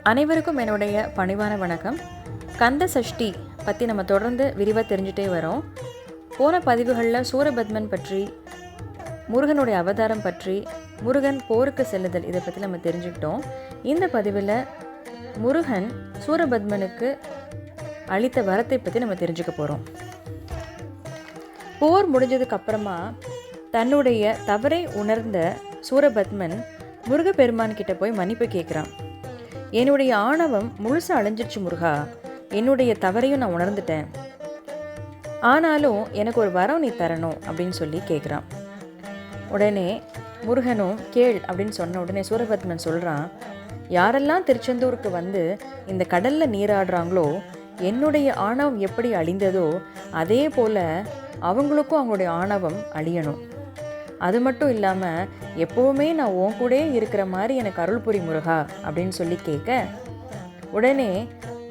அனைவருக்கும் என்னுடைய பணிவான வணக்கம். கந்த சஷ்டி பற்றி நம்ம தொடர்ந்து விரிவாக தெரிஞ்சுட்டே வரோம். போன பதிவுகளில் சூரபத்மன் பற்றி, முருகனுடைய அவதாரம் பற்றி, முருகன் போருக்கு செல்லுதல் இதை பற்றி நம்ம தெரிஞ்சுக்கிட்டோம். இந்த பதிவில் முருகன் சூரபத்மனுக்கு அளித்த வரத்தை பற்றி நம்ம தெரிஞ்சுக்க போகிறோம். போர் முடிஞ்சதுக்கு அப்புறமா தன்னுடைய தவறை உணர்ந்த சூரபத்மன் முருகப்பெருமான் கிட்ட போய் மன்னிப்பு கேட்குறான். என்னுடைய ஆணவம் முழுசாக அழிஞ்சிருச்சு முருகா, என்னுடைய தவறையும் நான் உணர்ந்துட்டேன், ஆனாலும் எனக்கு ஒரு வரம் நீ தரணும் அப்படின்னு சொல்லி கேட்குறான். உடனே முருகனும் கேள் அப்படின்னு சொன்ன உடனே சூரபத்மன் சொல்கிறான், யாரெல்லாம் திருச்செந்தூருக்கு வந்து இந்த கடலில் நீராடுறாங்களோ என்னுடைய ஆணவம் எப்படி அழிந்ததோ அதே போல் அவங்களுக்கும் அவங்களுடைய ஆணவம் அழியணும். அது மட்டும் இல்லாமல் எப்போவுமே நான் உன் கூடயே இருக்கிற மாதிரி எனக்கு அருள் புரி முருகா அப்படின்னு சொல்லி கேட்க, உடனே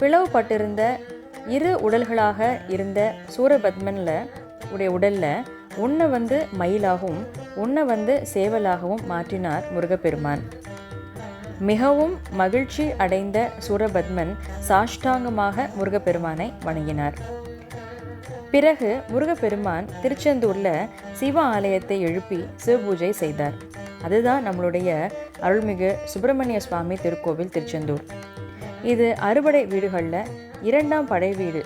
பிளவுபட்டிருந்த இரு உடல்களாக இருந்த சூரபத்மனில் உடைய உடலில் உன்னை வந்து மயிலாகவும் உன்னை வந்து சேவலாகவும் மாற்றினார் முருகப்பெருமான். மிகவும் மகிழ்ச்சி அடைந்த சூரபத்மன் சாஷ்டாங்கமாக முருகப்பெருமானை வணங்கினார். பிறகு முருகப்பெருமான் திருச்செந்தூரில் சிவ ஆலயத்தை எழுப்பி சிவபூஜை செய்தார். அதுதான் நம்மளுடைய அருள்மிகு சுப்பிரமணிய சுவாமி திருக்கோவில் திருச்செந்தூர். இது அறுபடை வீடுகளில் இரண்டாம் படை வீடு.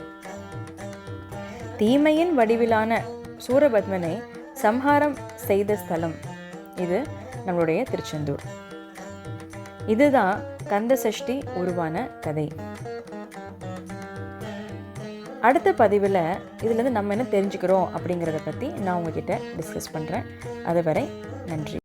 தீமையின் வடிவிலான சூரபத்மனை சம்ஹாரம் செய்த ஸ்தலம் இது நம்மளுடைய திருச்செந்தூர். இதுதான் கந்த சஷ்டி உருவான கதை. அடுத்த பதிவில் இதுலேருந்து நம்ம என்ன தெரிஞ்சுக்கிறோம் அப்படிங்கிறத பற்றி நான் உங்ககிட்ட டிஸ்கஸ் பண்ணுறேன். அதுவரை நன்றி.